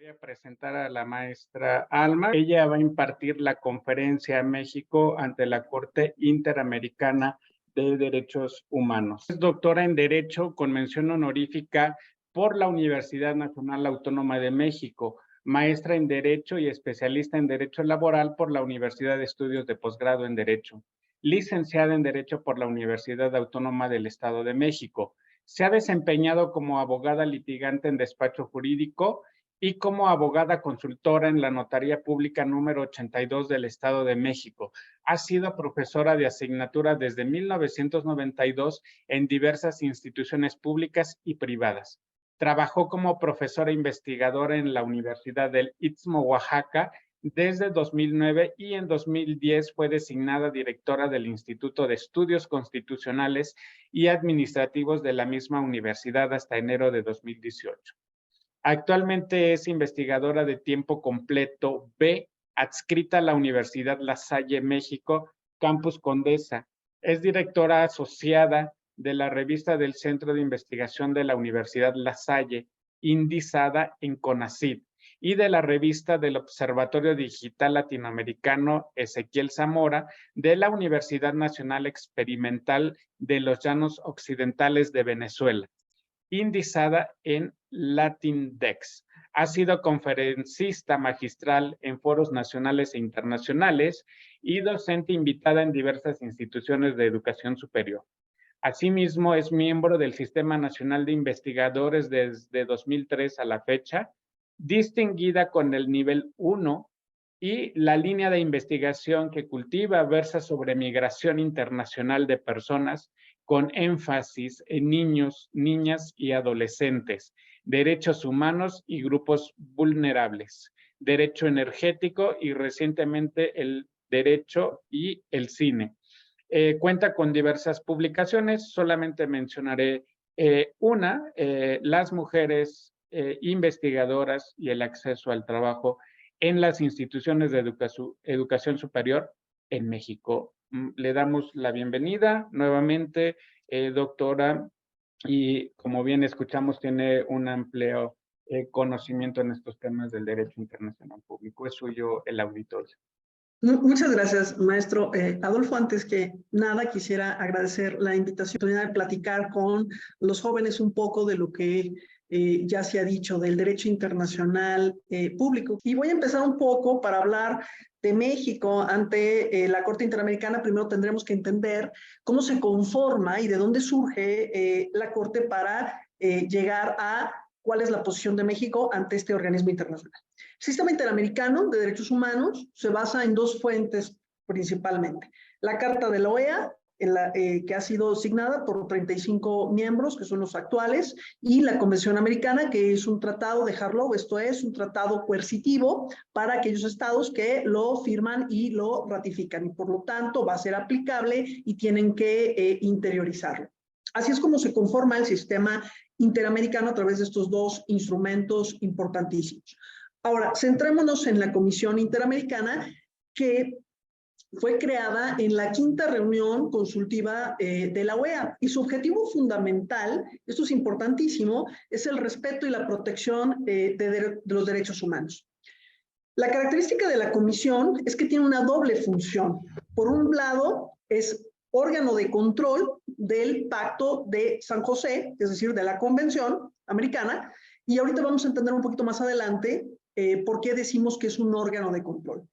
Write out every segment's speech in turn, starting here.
Voy a presentar a la maestra Alma. Ella va a impartir la conferencia México ante la Corte Interamericana de Derechos Humanos. Es doctora en Derecho con mención honorífica por la Universidad Nacional Autónoma de México, maestra en Derecho y especialista en Derecho Laboral por la Universidad de Estudios de Posgrado en Derecho, licenciada en Derecho por la Universidad Autónoma del Estado de México. Se ha desempeñado como abogada litigante en despacho jurídico y como abogada consultora en la Notaría Pública número 82 del Estado de México. Ha sido profesora de asignatura desde 1992 en diversas instituciones públicas y privadas. Trabajó como profesora investigadora en la Universidad del Istmo, Oaxaca, desde 2009 y en 2010 fue designada directora del Instituto de Estudios Constitucionales y Administrativos de la misma universidad hasta enero de 2018. Actualmente es investigadora de tiempo completo B, adscrita a la Universidad La Salle, México, Campus Condesa. Es directora asociada de la revista del Centro de Investigación de la Universidad La Salle, indizada en CONACYT, y de la revista del Observatorio Digital Latinoamericano Ezequiel Zamora de la Universidad Nacional Experimental de los Llanos Occidentales de Venezuela, indizada en Latindex. Ha sido conferencista magistral en foros nacionales e internacionales y docente invitada en diversas instituciones de educación superior. Asimismo, es miembro del Sistema Nacional de Investigadores desde 2003 a la fecha, distinguida con el nivel 1, y la línea de investigación que cultiva versa sobre migración internacional de personas con énfasis en niños, niñas y adolescentes, derechos humanos y grupos vulnerables, derecho energético y recientemente el derecho y el cine. Cuenta con diversas publicaciones, solamente mencionaré las mujeres investigadoras y el acceso al trabajo en las instituciones de educación superior en México. Le damos la bienvenida nuevamente, doctora, y como bien escuchamos, tiene un amplio conocimiento en estos temas del derecho internacional público. Es suyo el auditorio. Muchas gracias, maestro. Adolfo, antes que nada quisiera agradecer la invitación de platicar con los jóvenes un poco de lo que ya se ha dicho del derecho internacional público. Y voy a empezar un poco para hablar de México ante la Corte Interamericana. Primero tendremos que entender cómo se conforma y de dónde surge la Corte para llegar a cuál es la posición de México ante este organismo internacional. El Sistema Interamericano de Derechos Humanos se basa en dos fuentes principalmente. La Carta de la OEA, que ha sido signada por 35 miembros, que son los actuales, y la Convención Americana, que es un tratado de Harlow, esto es un tratado coercitivo para aquellos estados que lo firman y lo ratifican, y por lo tanto va a ser aplicable y tienen que interiorizarlo. Así es como se conforma el sistema interamericano a través de estos dos instrumentos importantísimos. Ahora, centrémonos en la Comisión Interamericana, que fue creada en la quinta reunión consultiva de la OEA, y su objetivo fundamental, esto es importantísimo, es el respeto y la protección de los derechos humanos. La característica de la comisión es que tiene una doble función. Por un lado, es órgano de control del Pacto de San José, es decir, de la Convención Americana, y ahorita vamos a entender un poquito más adelante por qué decimos que es un órgano de control.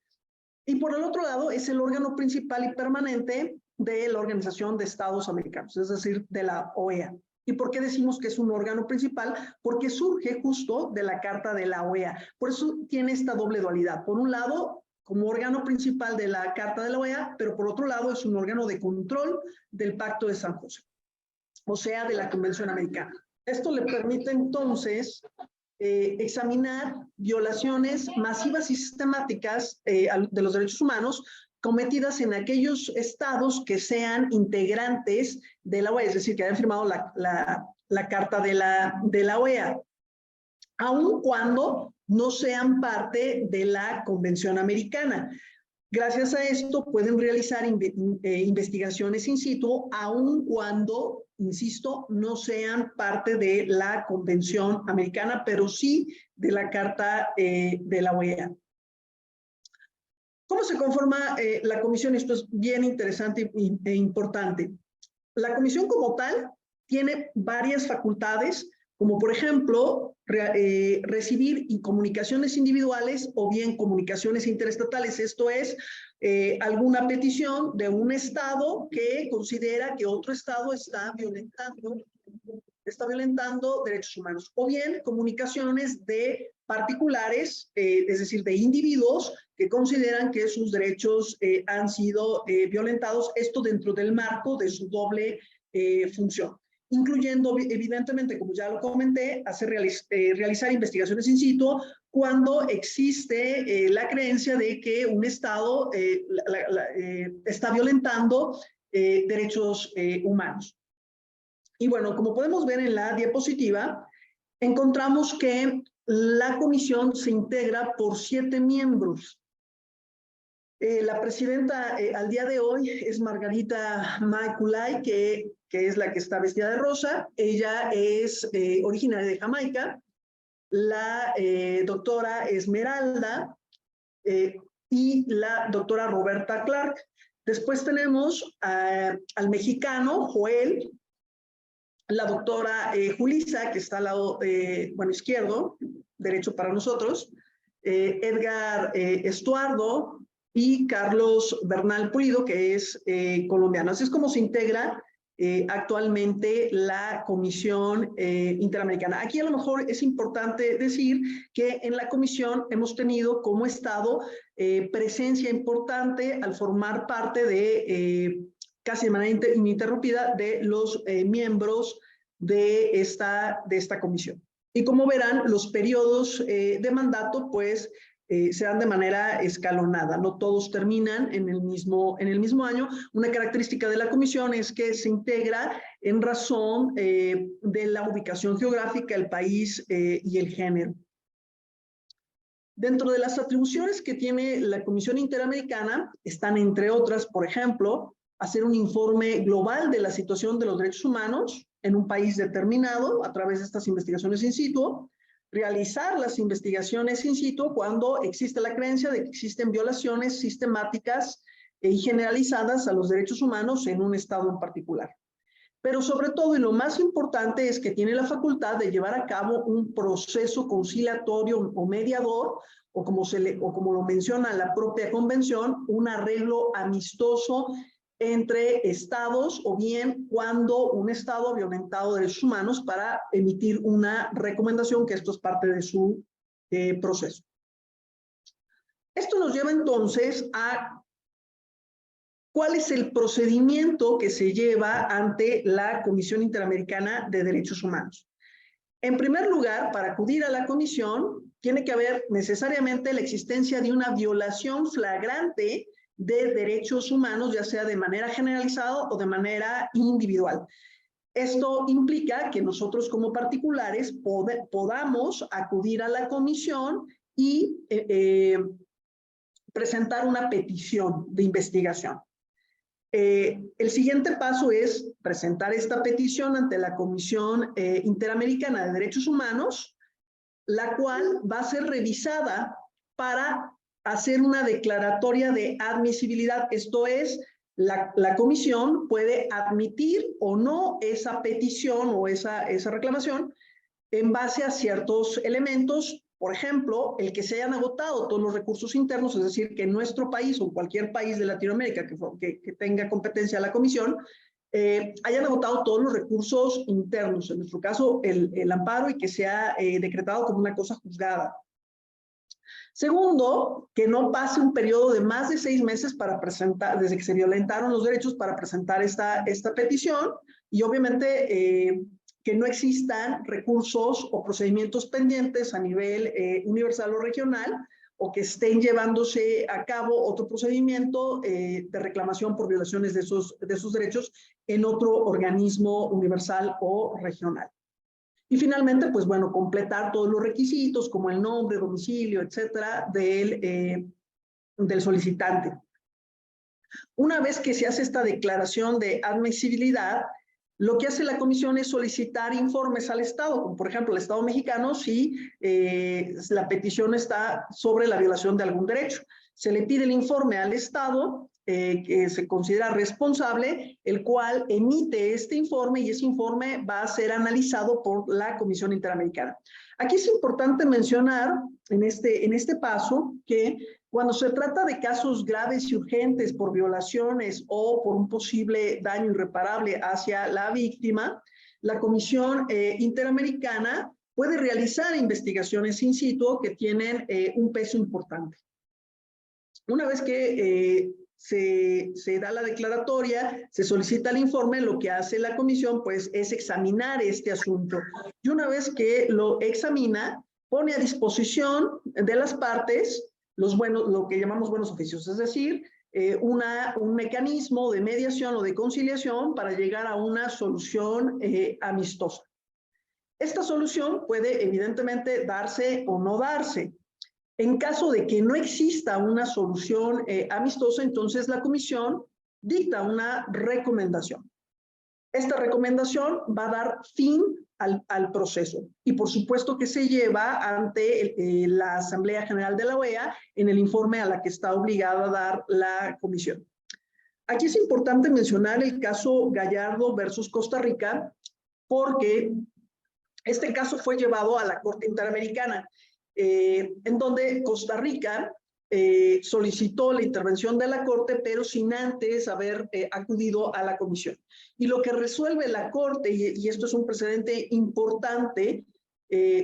Y por el otro lado, es el órgano principal y permanente de la Organización de Estados Americanos, es decir, de la OEA. ¿Y por qué decimos que es un órgano principal? Porque surge justo de la Carta de la OEA. Por eso tiene esta doble dualidad. Por un lado, como órgano principal de la Carta de la OEA, pero por otro lado es un órgano de control del Pacto de San José, o sea, de la Convención Americana. Esto le permite entonces examinar violaciones masivas y sistemáticas de los derechos humanos cometidas en aquellos estados que sean integrantes de la OEA, es decir, que hayan firmado la Carta de la OEA, aun cuando no sean parte de la Convención Americana. Gracias a esto pueden realizar investigaciones in situ, aun cuando, insisto, no sean parte de la Convención Americana, pero sí de la Carta de la OEA. ¿Cómo se conforma la comisión? Esto es bien interesante e importante. La comisión como tal tiene varias facultades, como por ejemplo, recibir comunicaciones individuales o bien comunicaciones interestatales. Esto es alguna petición de un estado que considera que otro estado está violentando derechos humanos, o bien comunicaciones de particulares, es decir, de individuos que consideran que sus derechos han sido violentados, esto dentro del marco de su doble función, incluyendo evidentemente, como ya lo comenté, realizar investigaciones in situ cuando existe la creencia de que un estado está violentando derechos humanos. Y bueno, como podemos ver en la diapositiva, encontramos que la comisión se integra por 7 miembros. La presidenta al día de hoy es Margarita Maculay, que es la que está vestida de rosa. Ella es originaria de Jamaica. La doctora Esmeralda y la doctora Roberta Clark. Después tenemos al mexicano Joel, la doctora Julisa, que está al lado izquierdo, derecho para nosotros, Edgar Estuardo y Carlos Bernal Pulido, que es colombiano. Así es como se integra actualmente la Comisión Interamericana. Aquí a lo mejor es importante decir que en la comisión hemos tenido como Estado presencia importante al formar parte de casi de manera ininterrumpida de los miembros de esta comisión. Y como verán, los periodos de mandato pues se dan de manera escalonada, no todos terminan en el mismo año. Una característica de la comisión es que se integra en razón de la ubicación geográfica, el país y el género. Dentro de las atribuciones que tiene la Comisión Interamericana están, entre otras, por ejemplo, hacer un informe global de la situación de los derechos humanos en un país determinado a través de estas investigaciones in situ, realizar las investigaciones in situ cuando existe la creencia de que existen violaciones sistemáticas y generalizadas a los derechos humanos en un estado en particular. Pero sobre todo, y lo más importante, es que tiene la facultad de llevar a cabo un proceso conciliatorio o mediador, o como lo menciona la propia convención, un arreglo amistoso entre estados, o bien cuando un estado ha violentado derechos humanos, para emitir una recomendación, que esto es parte de su proceso. Esto nos lleva entonces a ¿cuál es el procedimiento que se lleva ante la Comisión Interamericana de Derechos Humanos? En primer lugar, para acudir a la comisión, tiene que haber necesariamente la existencia de una violación flagrante de derechos humanos, ya sea de manera generalizada o de manera individual. Esto implica que nosotros como particulares podamos acudir a la comisión y presentar una petición de investigación. El siguiente paso es presentar esta petición ante la Comisión Interamericana de Derechos Humanos, la cual va a ser revisada para hacer una declaratoria de admisibilidad. Esto es, la comisión puede admitir o no esa petición o esa reclamación en base a ciertos elementos. Por ejemplo, el que se hayan agotado todos los recursos internos, es decir, que nuestro país o cualquier país de Latinoamérica que tenga competencia a la comisión, hayan agotado todos los recursos internos, en nuestro caso el amparo, y que sea decretado como una cosa juzgada. Segundo, que no pase un periodo de más de 6 meses para presentar, desde que se violentaron los derechos, para presentar esta petición, y obviamente que no existan recursos o procedimientos pendientes a nivel universal o regional, o que estén llevándose a cabo otro procedimiento de reclamación por violaciones de esos derechos en otro organismo universal o regional. Y finalmente, pues bueno, completar todos los requisitos como el nombre, domicilio, etcétera, del solicitante. Una vez que se hace esta declaración de admisibilidad, lo que hace la comisión es solicitar informes al Estado, como por ejemplo el Estado mexicano, si la petición está sobre la violación de algún derecho. Se le pide el informe al Estado, que se considera responsable, el cual emite este informe y ese informe va a ser analizado por la Comisión Interamericana. Aquí es importante mencionar en este paso que cuando se trata de casos graves y urgentes por violaciones o por un posible daño irreparable hacia la víctima, la Comisión Interamericana puede realizar investigaciones in situ que tienen un peso importante. Una vez que se da la declaratoria, se solicita el informe, lo que hace la comisión pues es examinar este asunto. Y una vez que lo examina, pone a disposición de las partes lo que llamamos buenos oficios, es decir, un mecanismo de mediación o de conciliación para llegar a una solución amistosa. Esta solución puede evidentemente darse o no darse. En caso de que no exista una solución amistosa, entonces la comisión dicta una recomendación. Esta recomendación va a dar fin al proceso y por supuesto que se lleva ante la Asamblea General de la OEA en el informe a la que está obligada a dar la comisión. Aquí es importante mencionar el caso Gallardo versus Costa Rica porque este caso fue llevado a la Corte Interamericana en donde Costa Rica solicitó la intervención de la Corte, pero sin antes haber acudido a la comisión. Y lo que resuelve la Corte, y esto es un precedente importante,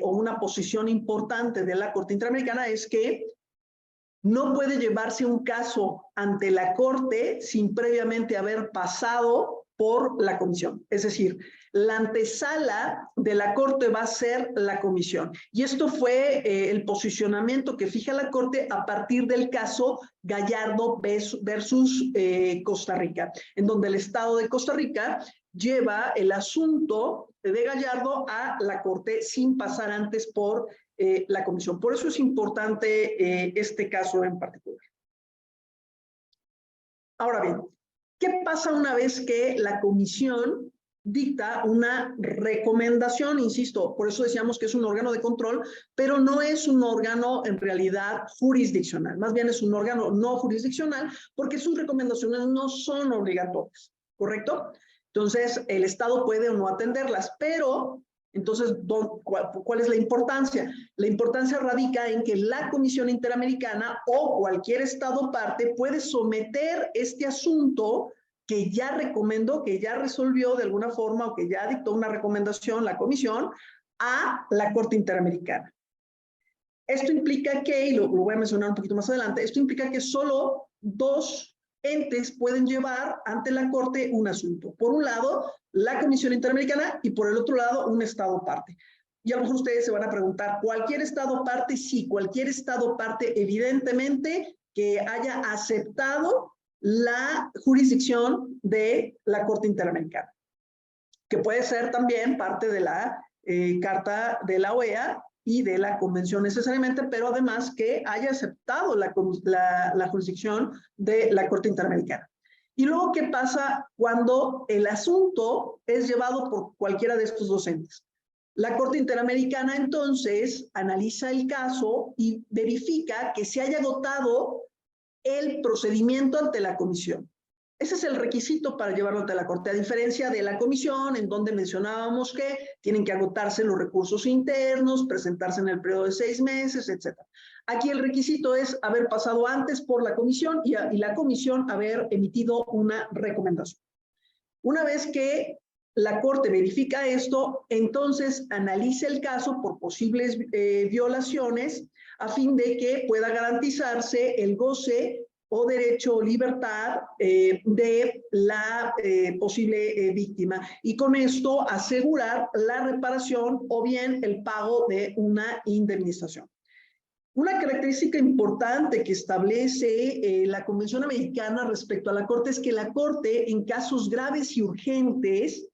o una posición importante de la Corte Interamericana, es que no puede llevarse un caso ante la Corte sin previamente haber pasado por la comisión. Es decir, la antesala de la Corte va a ser la comisión. Y esto fue el posicionamiento que fija la Corte a partir del caso Gallardo versus Costa Rica, en donde el Estado de Costa Rica lleva el asunto de Gallardo a la Corte sin pasar antes por la comisión. Por eso es importante este caso en particular. Ahora bien, ¿qué pasa una vez que la comisión dicta una recomendación? Insisto, por eso decíamos que es un órgano de control, pero no es un órgano en realidad jurisdiccional. Más bien es un órgano no jurisdiccional porque sus recomendaciones no son obligatorias, ¿correcto? Entonces, el Estado puede o no atenderlas, pero entonces, ¿cuál es la importancia? La importancia radica en que la Comisión Interamericana o cualquier Estado parte puede someter este asunto que ya recomendó, que ya resolvió de alguna forma o que ya dictó una recomendación la Comisión a la Corte Interamericana. Esto implica que, y lo voy a mencionar un poquito más adelante, esto implica que solo dos entes pueden llevar ante la Corte un asunto. Por un lado, la Comisión Interamericana y por el otro lado, un Estado parte. Y a lo mejor ustedes se van a preguntar, ¿cualquier Estado parte? Sí, cualquier Estado parte, evidentemente, que haya aceptado la jurisdicción de la Corte Interamericana, que puede ser también parte de la Carta de la OEA y de la convención necesariamente, pero además que haya aceptado la jurisdicción de la Corte Interamericana. Y luego, ¿qué pasa cuando el asunto es llevado por cualquiera de estos dos entes? La Corte Interamericana entonces analiza el caso y verifica que se haya agotado el procedimiento ante la comisión. Ese es el requisito para llevarlo ante la Corte, a diferencia de la comisión, en donde mencionábamos que tienen que agotarse los recursos internos, presentarse en el periodo de 6 meses, etc. Aquí el requisito es haber pasado antes por la comisión y la comisión haber emitido una recomendación. Una vez que la Corte verifica esto, entonces analiza el caso por posibles violaciones a fin de que pueda garantizarse el goce o derecho o libertad de la posible víctima y con esto asegurar la reparación o bien el pago de una indemnización. Una característica importante que establece la Convención Americana respecto a la Corte es que la Corte, en casos graves y urgentes,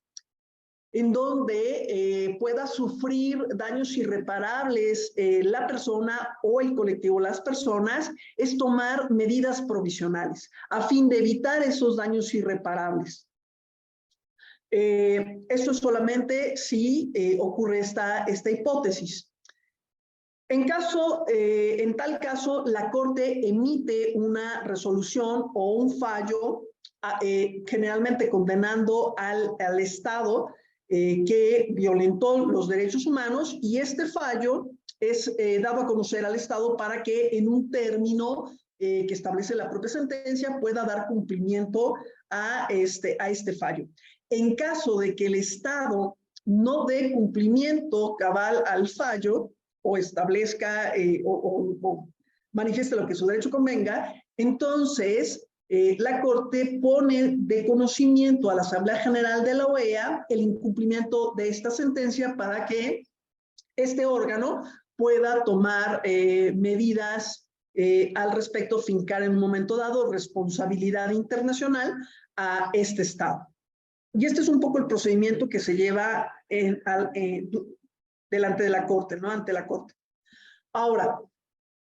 en donde pueda sufrir daños irreparables la persona o el colectivo, las personas, es tomar medidas provisionales a fin de evitar esos daños irreparables. Esto es solamente si ocurre esta hipótesis. En tal caso, la Corte emite una resolución o un fallo, generalmente condenando al Estado que violentó los derechos humanos, y este fallo es dado a conocer al Estado para que en un término que establece la propia sentencia pueda dar cumplimiento a este fallo. En caso de que el Estado no dé cumplimiento cabal al fallo, o establezca o manifieste lo que su derecho convenga, entonces la Corte pone de conocimiento a la Asamblea General de la OEA el incumplimiento de esta sentencia para que este órgano pueda tomar medidas al respecto, fincar en un momento dado responsabilidad internacional a este Estado. Y este es un poco el procedimiento que se lleva delante de la Corte, ¿no? Ante la Corte. Ahora,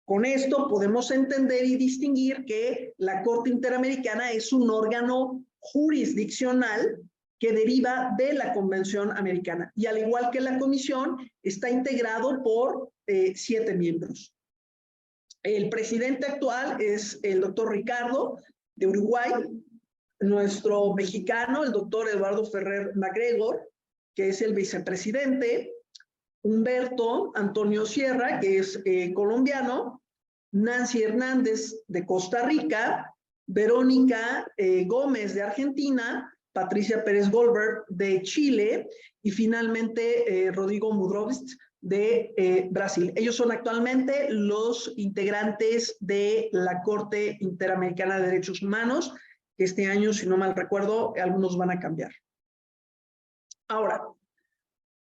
con esto podemos entender y distinguir que la Corte Interamericana es un órgano jurisdiccional que deriva de la Convención Americana. Y al igual que la Comisión, está integrado por 7 miembros. El presidente actual es el doctor Ricardo, de Uruguay. Nuestro mexicano, el doctor Eduardo Ferrer MacGregor, que es el vicepresidente. Humberto Antonio Sierra, que es colombiano. Nancy Hernández, de Costa Rica. Verónica Gómez, de Argentina. Patricia Pérez Goldberg, de Chile. Y finalmente Rodrigo Mudrovitz, de Brasil. Ellos son actualmente los integrantes de la Corte Interamericana de Derechos Humanos, que este año, si no mal recuerdo, algunos van a cambiar. Ahora,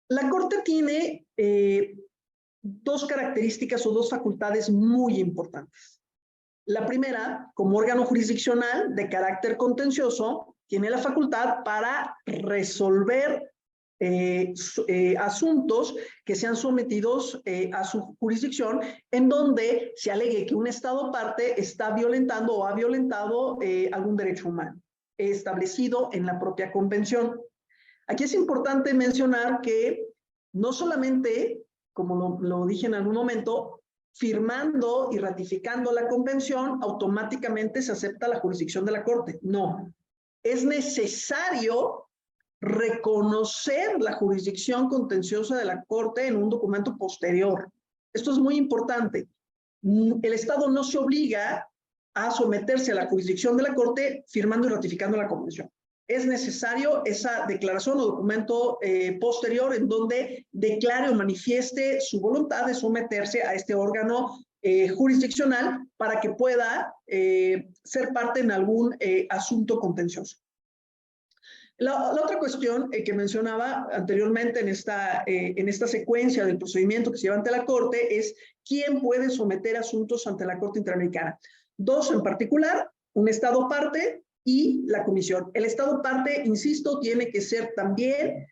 la Corte tiene dos características o dos facultades muy importantes. La primera, como órgano jurisdiccional de carácter contencioso, tiene la facultad para resolver asuntos que sean sometidos a su jurisdicción, en donde se alegue que un Estado parte está violentando o ha violentado algún derecho humano establecido en la propia convención. Aquí es importante mencionar que no solamente, como lo dije en algún momento, firmando y ratificando la convención, automáticamente se acepta la jurisdicción de la Corte. No, es necesario reconocer la jurisdicción contenciosa de la Corte en un documento posterior. Esto es muy importante. El Estado no se obliga a someterse a la jurisdicción de la Corte firmando y ratificando la convención. Es necesario esa declaración o documento posterior en donde declare o manifieste su voluntad de someterse a este órgano jurisdiccional para que pueda ser parte en algún asunto contencioso. La otra cuestión que mencionaba anteriormente en esta secuencia del procedimiento que se lleva ante la Corte es quién puede someter asuntos ante la Corte Interamericana. Dos en particular, un Estado parte y la Comisión. El Estado parte, insisto, tiene que ser también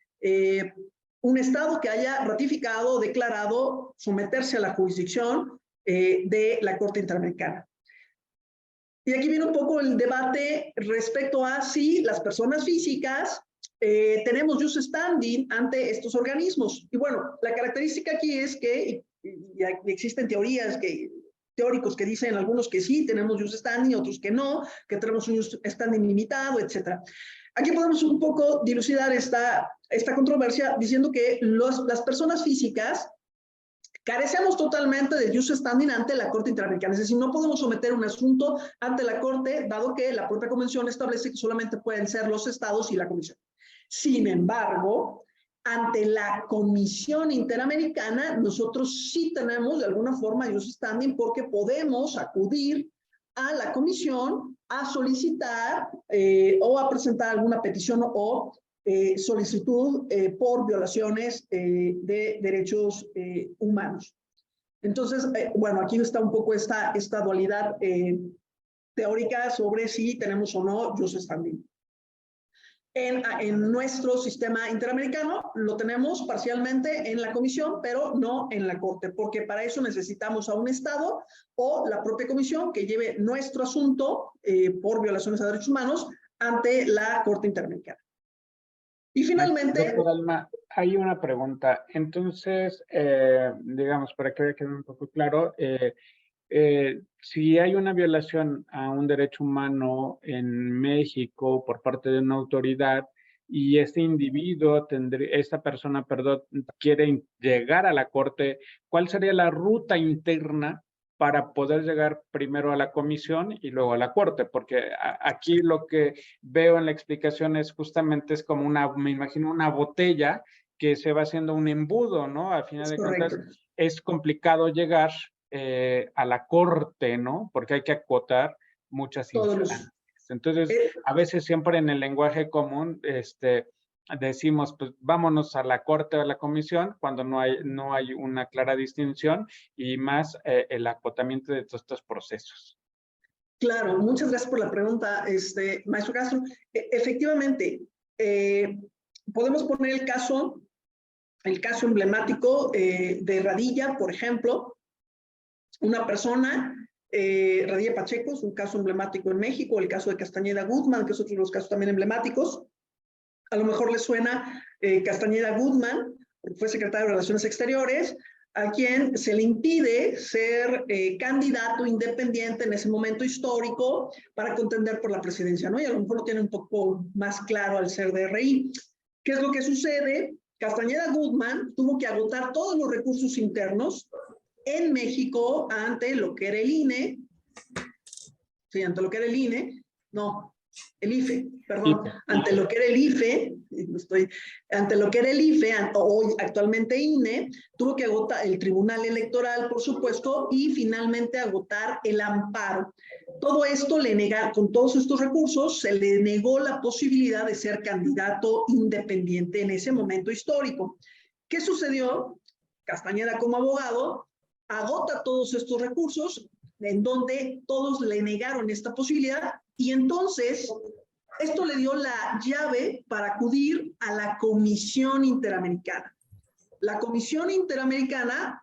un Estado que haya ratificado o declarado someterse a la jurisdicción de la Corte Interamericana. Y aquí viene un poco el debate respecto a si las personas físicas tenemos jus standing ante estos organismos. Y bueno, la característica aquí es que y existen teóricos que dicen algunos que sí, tenemos jus standing, otros que no, que tenemos un jus standing limitado, etc. Aquí podemos un poco dilucidar esta controversia diciendo que las personas físicas carecemos totalmente de jus standing ante la Corte Interamericana, es decir, no podemos someter un asunto ante la Corte, dado que la propia Convención establece que solamente pueden ser los Estados y la Comisión. Sin embargo, ante la Comisión Interamericana, nosotros sí tenemos de alguna forma jus standing porque podemos acudir a la Comisión a solicitar o a presentar alguna petición o solicitud por violaciones de derechos humanos. Entonces, bueno, aquí está un poco esta dualidad teórica sobre si tenemos o no jus standing. En nuestro sistema interamericano lo tenemos parcialmente en la Comisión, pero no en la Corte, porque para eso necesitamos a un Estado o la propia Comisión que lleve nuestro asunto por violaciones a derechos humanos ante la Corte Interamericana. Y finalmente, Doctor Alma, hay una pregunta. Entonces, digamos, para que quede un poco claro, si hay una violación a un derecho humano en México por parte de una autoridad y este individuo, esta persona, perdón, quiere llegar a la corte, ¿cuál sería la ruta interna para poder llegar primero a la comisión y luego a la corte? Porque aquí lo que veo en la explicación es justamente es como me imagino una botella que se va haciendo un embudo, ¿no? Al final es de cuentas, correcto, es complicado llegar a la corte, ¿no? Porque hay que acotar muchas todos los... instancias. Entonces, eh, a veces siempre en el lenguaje común, decimos, pues vámonos a la corte o a la comisión cuando no hay una clara distinción y más el acotamiento de todos estos procesos. Claro, muchas gracias por la pregunta, maestro Castro. Efectivamente, podemos poner el caso emblemático de Radilla, por ejemplo, una persona, Radilla Pacheco, es un caso emblemático en México, el caso de Castañeda Guzmán, que es otro de los casos también emblemáticos. A lo mejor les suena Castañeda Guzmán, porque fue secretario de Relaciones Exteriores, a quien se le impide ser candidato independiente en ese momento histórico para contender por la presidencia, ¿no? Y a lo mejor lo tiene un poco más claro al ser DRI. ¿Qué es lo que sucede? Castañeda Guzmán tuvo que agotar todos los recursos internos en México ante lo que era el INE, sí, ante lo que era el INE, no, el IFE, perdón, ante lo que era el IFE, ante lo que era el IFE, hoy actualmente INE, tuvo que agotar el Tribunal Electoral, por supuesto, y finalmente agotar el amparo. Todo esto con todos estos recursos, se le negó la posibilidad de ser candidato independiente en ese momento histórico. ¿Qué sucedió? Castañeda, como abogado, agota todos estos recursos, en donde todos le negaron esta posibilidad, y entonces esto le dio la llave para acudir a la Comisión Interamericana. La Comisión Interamericana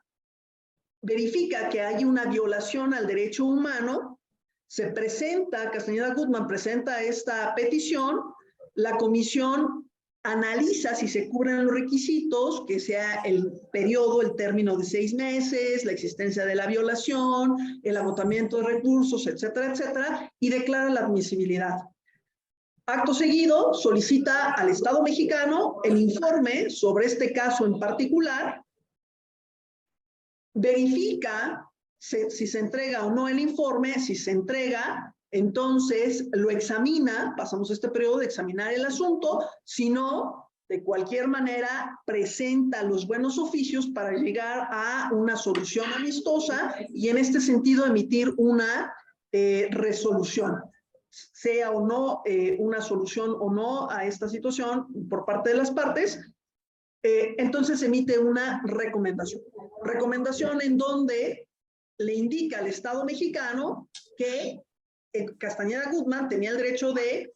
verifica que hay una violación al derecho humano, se presenta, Castañeda Guzmán presenta esta petición, la comisión analiza si se cubren los requisitos, que sea el periodo, el término de 6 meses, la existencia de la violación, el agotamiento de recursos, etcétera, etcétera, y declara la admisibilidad. Acto seguido, solicita al Estado mexicano el informe sobre este caso en particular, verifica si se entrega o no el informe, si se entrega, entonces lo examina, pasamos este periodo de examinar el asunto, si no, de cualquier manera presenta los buenos oficios para llegar a una solución amistosa y en este sentido emitir una resolución, sea o no una solución o no a esta situación por parte de las partes. Entonces emite una recomendación. Recomendación en donde le indica al Estado mexicano que Castañeda Guzmán tenía el derecho de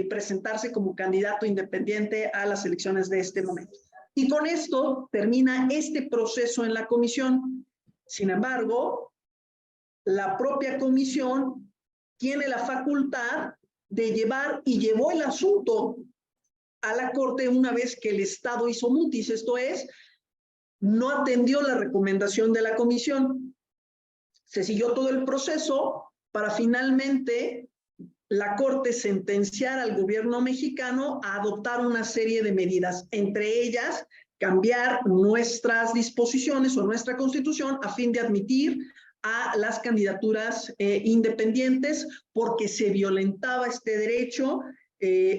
presentarse como candidato independiente a las elecciones de este momento. Y con esto termina este proceso en la comisión. Sin embargo, la propia comisión tiene la facultad de llevar y llevó el asunto a la Corte una vez que el Estado hizo mutis, esto es, no atendió la recomendación de la comisión. Se siguió todo el proceso para finalmente la Corte sentenciar al gobierno mexicano a adoptar una serie de medidas, entre ellas cambiar nuestras disposiciones o nuestra constitución a fin de admitir a las candidaturas independientes porque se violentaba este derecho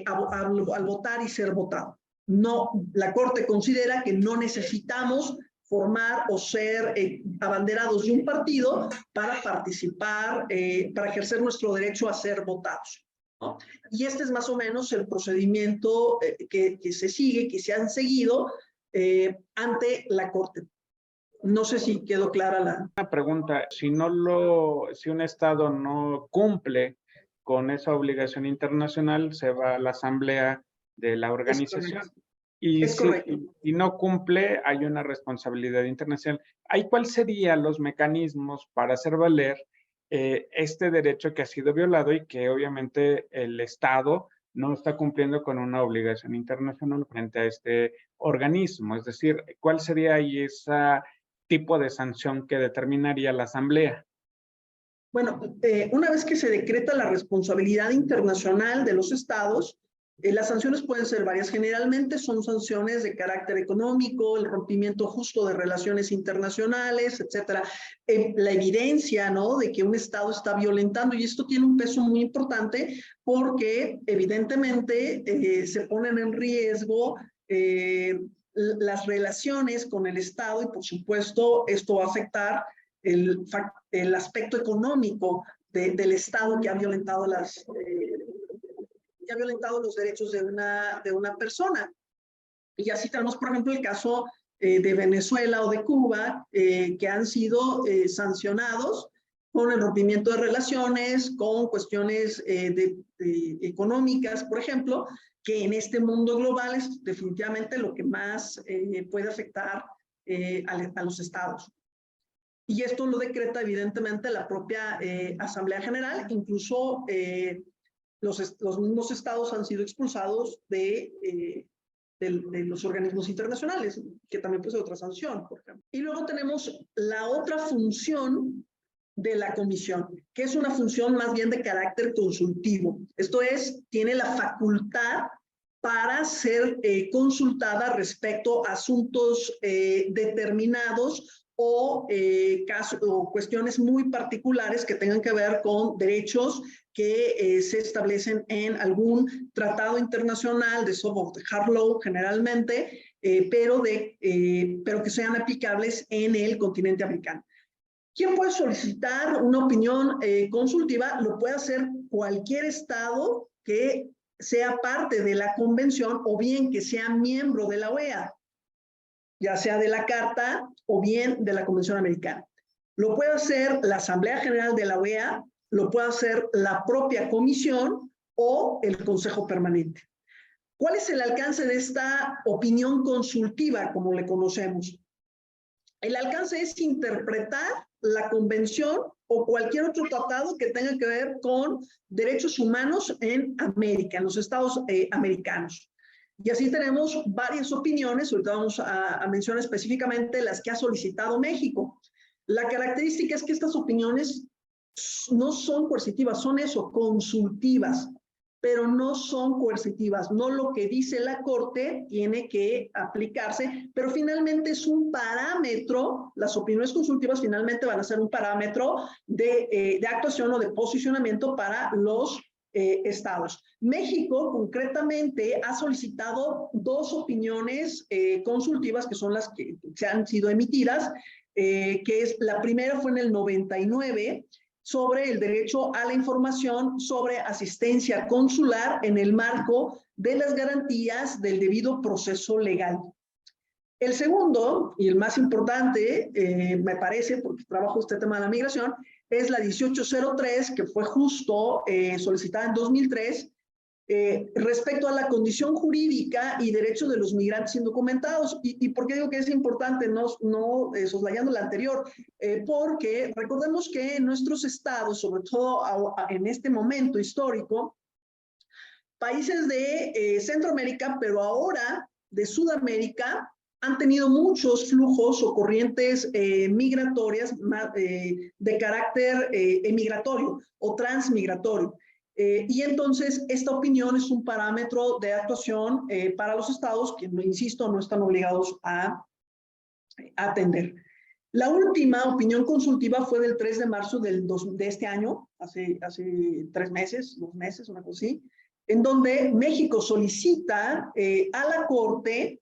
al votar y ser votado. No, la Corte considera que no necesitamos formar o ser abanderados de un partido para participar, para ejercer nuestro derecho a ser votados, ¿no? Y este es más o menos el procedimiento que se sigue, que se han seguido ante la Corte. No sé si quedó clara la... Una pregunta, si un Estado no cumple con esa obligación internacional, se va a la asamblea de la organización. Y Es correcto. si no cumple, hay una responsabilidad internacional. ¿Cuáles serían los mecanismos para hacer valer este derecho que ha sido violado y que obviamente el Estado no está cumpliendo con una obligación internacional frente a este organismo. Es decir, ¿cuál sería ahí ese tipo de sanción que determinaría la Asamblea? Bueno, una vez que se decreta la responsabilidad internacional de los estados, las sanciones pueden ser varias. Generalmente son sanciones de carácter económico, el rompimiento justo de relaciones internacionales, etcétera. La evidencia, ¿no?, de que un estado está violentando, y esto tiene un peso muy importante porque evidentemente se ponen en riesgo las relaciones con el estado, y por supuesto esto va a afectar el aspecto económico del Estado que ha violentado los derechos de una persona. Y así tenemos, por ejemplo, el caso de Venezuela o de Cuba, que han sido sancionados con el rompimiento de relaciones, con cuestiones económicas, por ejemplo, que en este mundo global es definitivamente lo que más puede afectar a los estados. Y esto lo decreta evidentemente la propia Asamblea General. Incluso los mismos estados han sido expulsados de los organismos internacionales, que también puede ser otra sanción, por ejemplo. Y luego tenemos la otra función de la comisión, que es una función más bien de carácter consultivo. Esto es, tiene la facultad para ser consultada respecto a asuntos determinados o cuestiones muy particulares que tengan que ver con derechos que se establecen en algún tratado internacional de soft of the hard law generalmente, pero que sean aplicables en el continente americano. ¿Quién puede solicitar una opinión consultiva? Lo puede hacer cualquier estado que sea parte de la convención o bien que sea miembro de la OEA, ya sea de la Carta o bien de la Convención Americana. Lo puede hacer la Asamblea General de la OEA, lo puede hacer la propia Comisión o el Consejo Permanente. ¿Cuál es el alcance de esta opinión consultiva, como le conocemos? El alcance es interpretar la Convención o cualquier otro tratado que tenga que ver con derechos humanos en América, en los estados americanos. Y así tenemos varias opiniones. Ahorita vamos a mencionar específicamente las que ha solicitado México. La característica es que estas opiniones no son coercitivas, son eso, consultivas, pero no son coercitivas. No lo que dice la Corte tiene que aplicarse, pero finalmente es un parámetro. Las opiniones consultivas finalmente van a ser un parámetro de actuación o de posicionamiento para los estados. México concretamente ha solicitado 2 opiniones consultivas, que son las que se han sido emitidas, que es, la primera fue en el 99, sobre el derecho a la información sobre asistencia consular en el marco de las garantías del debido proceso legal. El segundo, y el más importante, me parece, porque trabajo este tema de la migración, es la 1803, que fue justo solicitada en 2003, respecto a la condición jurídica y derechos de los migrantes indocumentados. ¿Y por qué digo que es importante, no soslayando la anterior? Porque recordemos que en nuestros estados, sobre todo en este momento histórico, países de Centroamérica, pero ahora de Sudamérica, han tenido muchos flujos o corrientes migratorias de carácter emigratorio o transmigratorio. Y entonces esta opinión es un parámetro de actuación para los estados que, insisto, no están obligados a atender. La última opinión consultiva fue del 3 de marzo de este año, hace 3 meses, 2 meses, una cosa así, en donde México solicita a la Corte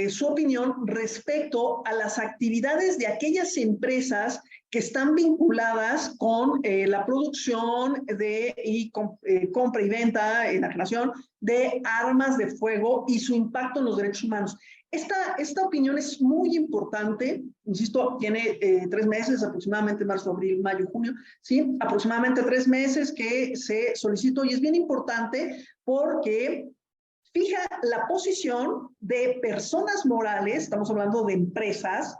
su opinión respecto a las actividades de aquellas empresas que están vinculadas con la producción y compra y venta, enajenación de armas de fuego y su impacto en los derechos humanos. Esta opinión es muy importante, insisto, tiene 3 meses, aproximadamente marzo, abril, mayo, junio, ¿sí? Aproximadamente 3 meses que se solicitó, y es bien importante porque fija la posición de personas morales, estamos hablando de empresas,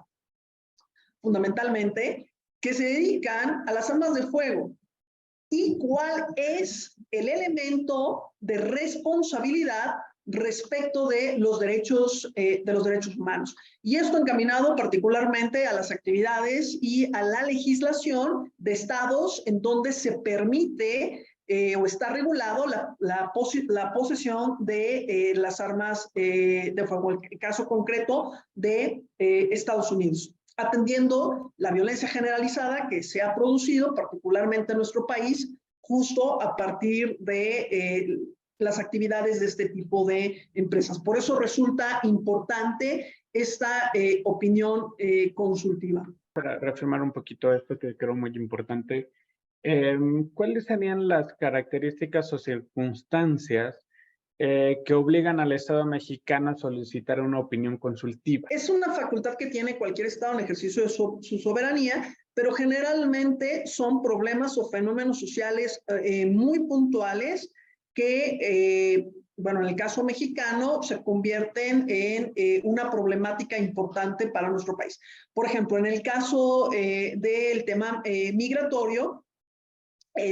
fundamentalmente, que se dedican a las armas de fuego. y cuál es el elemento de responsabilidad respecto de los derechos humanos. Y esto encaminado particularmente a las actividades y a la legislación de estados en donde se permite o está regulado la posesión de las armas de fuego, el caso concreto de Estados Unidos, atendiendo la violencia generalizada que se ha producido particularmente en nuestro país justo a partir de las actividades de este tipo de empresas. Por eso resulta importante esta opinión consultiva. Para reafirmar un poquito esto que creo muy importante, ¿cuáles serían las características o circunstancias que obligan al Estado mexicano a solicitar una opinión consultiva? Es una facultad que tiene cualquier Estado en ejercicio de su soberanía, pero generalmente son problemas o fenómenos sociales muy puntuales que, bueno, en el caso mexicano se convierten en una problemática importante para nuestro país. Por ejemplo, en el caso del tema migratorio,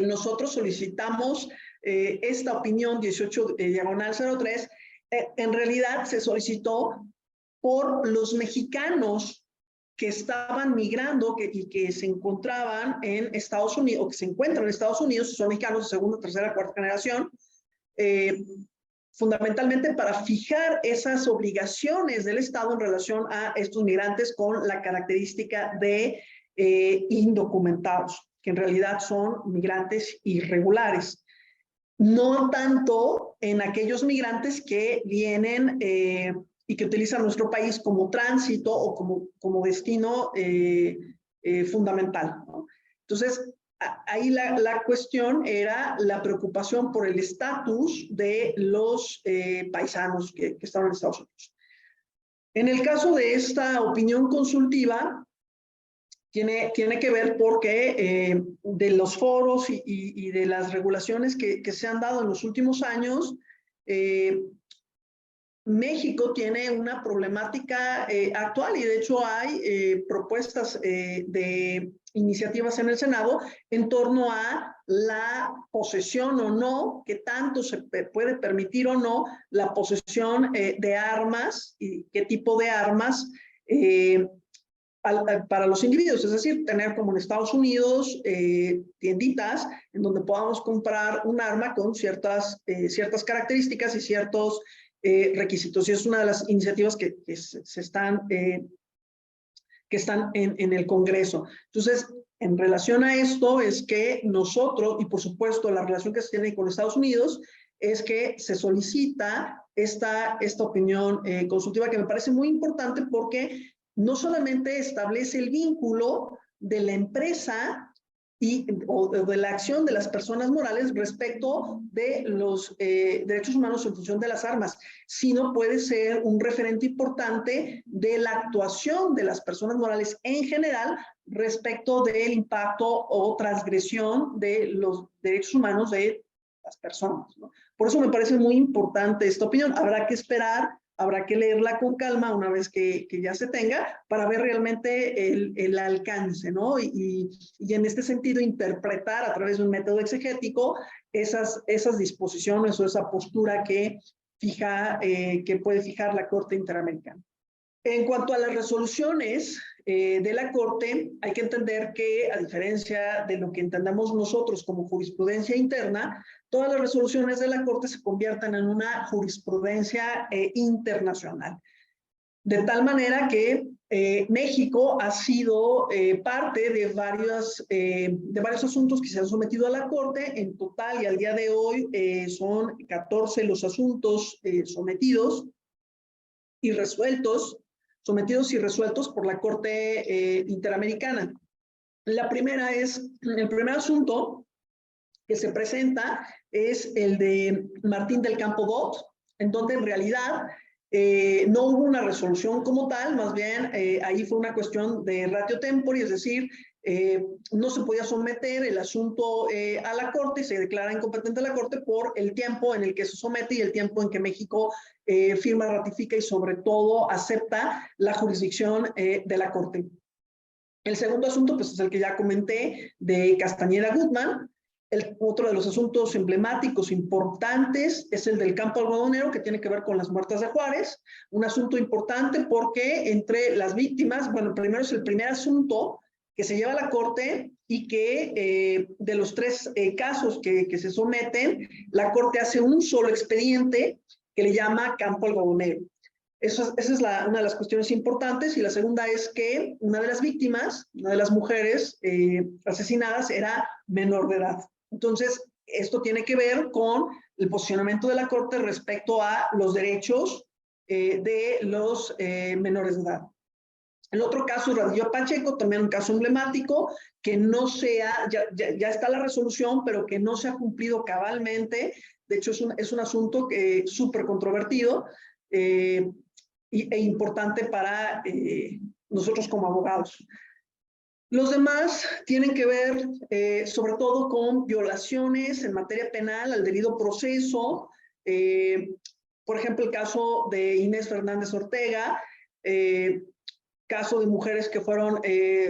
nosotros solicitamos esta opinión 18/03, en realidad se solicitó por los mexicanos que estaban migrando y que se encontraban en Estados Unidos, o que se encuentran en Estados Unidos, son mexicanos de segunda, tercera, cuarta generación, fundamentalmente para fijar esas obligaciones del Estado en relación a estos migrantes con la característica de indocumentados, que en realidad son migrantes irregulares. No tanto en aquellos migrantes que vienen y que utilizan nuestro país como tránsito o como destino fundamental, ¿no? Entonces, ahí la cuestión era la preocupación por el estatus de los paisanos que estaban en Estados Unidos. En el caso de esta opinión consultiva, tiene que ver porque de los foros y de las regulaciones que se han dado en los últimos años, México tiene una problemática actual y de hecho hay propuestas de iniciativas en el Senado en torno a la posesión o no, que tanto se puede permitir o no la posesión de armas y qué tipo de armas para los individuos, es decir, tener como en Estados Unidos tienditas en donde podamos comprar un arma con ciertas características y ciertos requisitos. Y es una de las iniciativas que están en el Congreso. Entonces, en relación a esto es que nosotros, y por supuesto la relación que se tiene con Estados Unidos, es que se solicita esta opinión consultiva, que me parece muy importante porque no solamente establece el vínculo de la empresa o de la acción de las personas morales respecto de los derechos humanos en función de las armas, sino puede ser un referente importante de la actuación de las personas morales en general respecto del impacto o transgresión de los derechos humanos de las personas, ¿no? Por eso me parece muy importante esta opinión. Habrá que esperar, habrá que leerla con calma una vez que ya se tenga para ver realmente el alcance, ¿no? Y en este sentido interpretar a través de un método exegético esas disposiciones o esa postura que puede fijar la Corte Interamericana. En cuanto a las resoluciones de la Corte, hay que entender que, a diferencia de lo que entendamos nosotros como jurisprudencia interna, todas las resoluciones de la Corte se convierten en una jurisprudencia internacional. De tal manera que México ha sido parte de varios asuntos que se han sometido a la Corte. En total, y al día de hoy, son 14 los asuntos sometidos y resueltos por la Corte Interamericana. El primer asunto que se presenta es el de Martín del Campo Dot, en donde en realidad no hubo una resolución como tal, más bien ahí fue una cuestión de ratio tempori, es decir, no se podía someter el asunto a la Corte y se declara incompetente la Corte por el tiempo en el que se somete y el tiempo en que México firma, ratifica y sobre todo acepta la jurisdicción de la Corte. El segundo asunto pues, es el que ya comenté de Castañeda Gutmann, Otro de los asuntos emblemáticos importantes es el del campo algodonero, que tiene que ver con las muertas de Juárez. Un asunto importante porque entre las víctimas, bueno, primero es el primer asunto que se lleva a la Corte y que de los 3 casos que se someten, la Corte hace un solo expediente que le llama campo algodonero. Esa es una de las cuestiones importantes. Y la segunda es que una de las víctimas, una de las mujeres asesinadas, era menor de edad. Entonces, esto tiene que ver con el posicionamiento de la Corte respecto a los derechos de los menores de edad. El otro caso, Radillo Pacheco, también un caso emblemático, que no ya está la resolución, pero que no se ha cumplido cabalmente. De hecho, es un asunto súper controvertido e importante para nosotros como abogados. Los demás tienen que ver sobre todo con violaciones en materia penal al debido proceso. Por ejemplo, el caso de Inés Fernández Ortega, caso de mujeres que fueron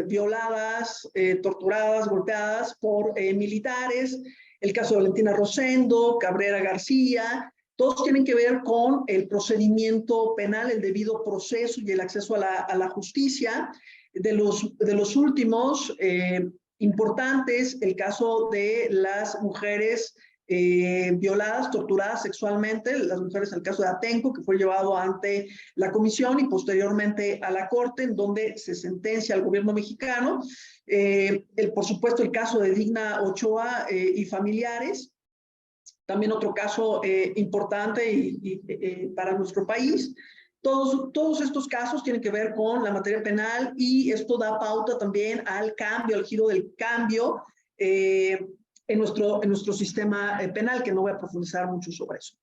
violadas, torturadas, golpeadas por militares, el caso de Valentina Rosendo, Cabrera García. Todos tienen que ver con el procedimiento penal, el debido proceso y el acceso a la justicia. De los últimos importantes, el caso de las mujeres violadas, torturadas sexualmente, las mujeres en el caso de Atenco, que fue llevado ante la comisión y posteriormente a la Corte, en donde se sentencia al gobierno mexicano. Por supuesto, el caso de Digna Ochoa y familiares. También otro caso importante para nuestro país. Todos estos casos tienen que ver con la materia penal y esto da pauta también al cambio, al giro del cambio en nuestro sistema penal, que no voy a profundizar mucho sobre eso.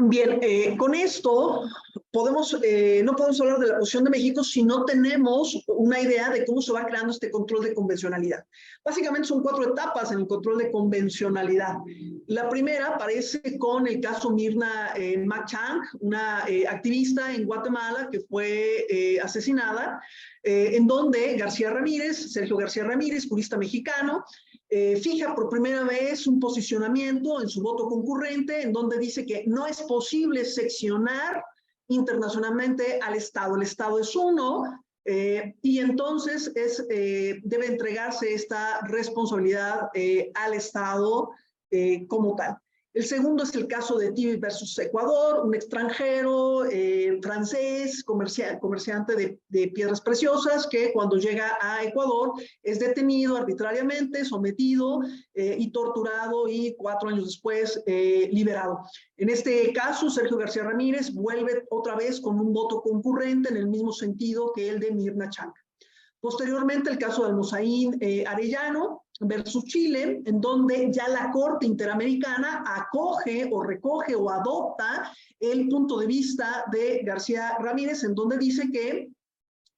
Bien, con esto no podemos hablar de la posición de México si no tenemos una idea de cómo se va creando este control de convencionalidad. Básicamente son 4 etapas en el control de convencionalidad. La primera aparece con el caso Mirna Machang, una activista en Guatemala que fue asesinada, en donde Sergio García Ramírez, jurista mexicano, fija por primera vez un posicionamiento en su voto concurrente, en donde dice que no es posible seccionar internacionalmente al Estado. El Estado es uno, y entonces debe entregarse esta responsabilidad al Estado como tal. El segundo es el caso de Tibi versus Ecuador, un extranjero francés, comerciante de piedras preciosas, que cuando llega a Ecuador es detenido arbitrariamente, sometido y torturado, y 4 años después liberado. En este caso, Sergio García Ramírez vuelve otra vez con un voto concurrente en el mismo sentido que el de Mirna Chang. Posteriormente, el caso de Almozaín Arellano versus Chile, en donde ya la Corte Interamericana acoge o recoge o adopta el punto de vista de García Ramírez, en donde dice que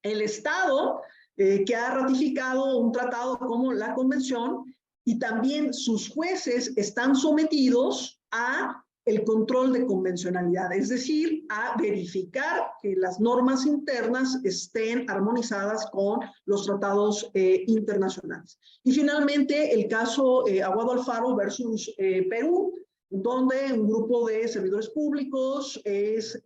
el Estado que ha ratificado un tratado como la Convención y también sus jueces están sometidos a el control de convencionalidad, es decir, a verificar que las normas internas estén armonizadas con los tratados internacionales. Y finalmente, el caso Aguado Alfaro versus Perú, donde un grupo de servidores públicos es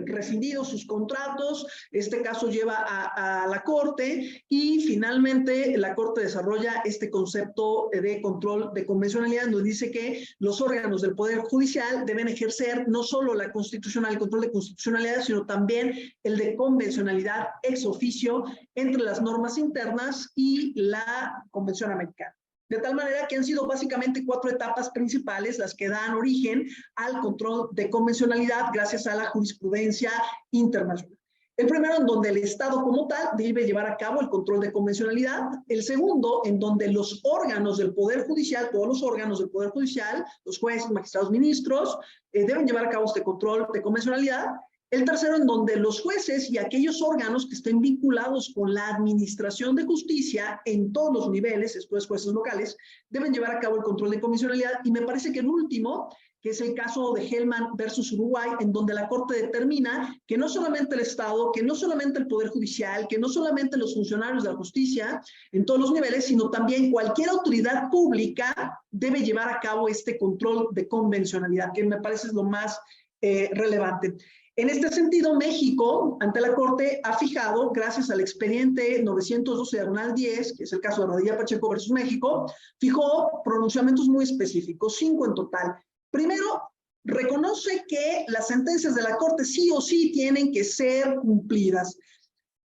rescindidos sus contratos. Este caso lleva a la Corte y finalmente la Corte desarrolla este concepto de control de convencionalidad, donde dice que los órganos del Poder Judicial deben ejercer no solo el control de constitucionalidad, sino también el de convencionalidad ex oficio entre las normas internas y la Convención Americana. De tal manera que han sido básicamente 4 etapas principales las que dan origen al control de convencionalidad gracias a la jurisprudencia internacional. El primero, en donde el Estado como tal debe llevar a cabo el control de convencionalidad. El segundo, en donde los órganos del Poder Judicial, todos los órganos del Poder Judicial, los jueces, magistrados, ministros, deben llevar a cabo este control de convencionalidad. El tercero, en donde los jueces y aquellos órganos que estén vinculados con la administración de justicia en todos los niveles, esto es jueces locales, deben llevar a cabo el control de convencionalidad. Y me parece que el último que es el caso de Hellman versus Uruguay, en donde la Corte determina que no solamente el Estado, que no solamente el Poder Judicial, que no solamente los funcionarios de la justicia en todos los niveles, sino también cualquier autoridad pública debe llevar a cabo este control de convencionalidad, que me parece es lo más relevante. En este sentido, México, ante la Corte, ha fijado, gracias al expediente 912/10, que es el caso de Radilla Pacheco versus México, fijó pronunciamientos muy específicos, 5 en total. Primero, reconoce que las sentencias de la Corte sí o sí tienen que ser cumplidas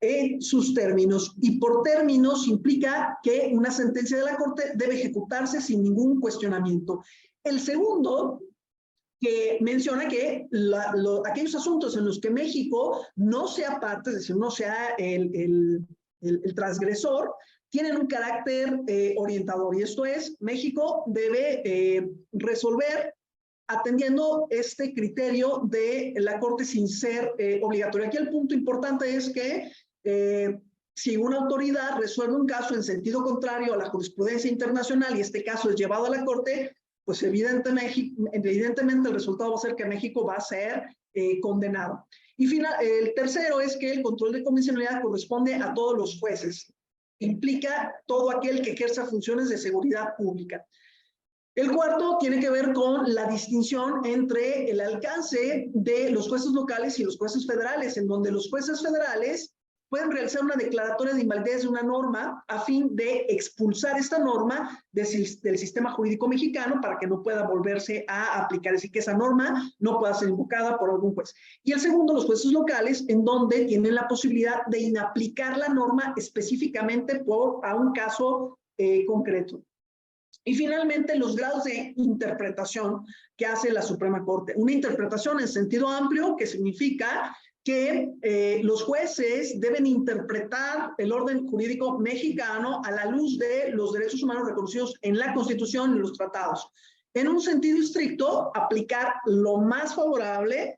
en sus términos, y por términos implica que una sentencia de la Corte debe ejecutarse sin ningún cuestionamiento. El segundo, que menciona que aquellos asuntos en los que México no sea parte, es decir, no sea el transgresor, tienen un carácter orientador, y esto es, México debe resolver atendiendo este criterio de la Corte sin ser obligatorio. Aquí el punto importante es que si una autoridad resuelve un caso en sentido contrario a la jurisprudencia internacional y este caso es llevado a la Corte, pues evidentemente el resultado va a ser que México va a ser condenado. Y el tercero es que el control de convencionalidad corresponde a todos los jueces. Implica todo aquel que ejerza funciones de seguridad pública. El cuarto tiene que ver con la distinción entre el alcance de los jueces locales y los jueces federales, en donde los jueces federales pueden realizar una declaratoria de invalidez de una norma a fin de expulsar esta norma del sistema jurídico mexicano para que no pueda volverse a aplicar, es decir, que esa norma no pueda ser invocada por algún juez. Y el segundo, los jueces locales, en donde tienen la posibilidad de inaplicar la norma específicamente a un caso concreto. Y finalmente, los grados de interpretación que hace la Suprema Corte. Una interpretación en sentido amplio, que significa que los jueces deben interpretar el orden jurídico mexicano a la luz de los derechos humanos reconocidos en la Constitución y los tratados. En un sentido estricto, aplicar lo más favorable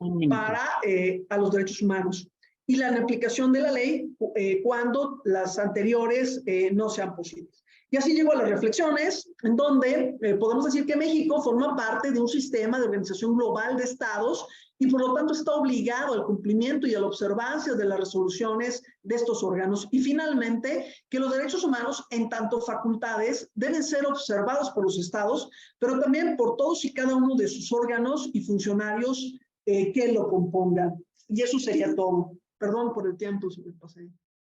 a los derechos humanos y la aplicación de la ley cuando las anteriores no sean posibles. Y así llego a las reflexiones, en donde podemos decir que México forma parte de un sistema de organización global de estados y por lo tanto está obligado al cumplimiento y a la observancia de las resoluciones de estos órganos. Y finalmente, que los derechos humanos, en tanto facultades, deben ser observados por los estados, pero también por todos y cada uno de sus órganos y funcionarios que lo compongan. Y eso sería todo. Perdón por el tiempo, si me pasé.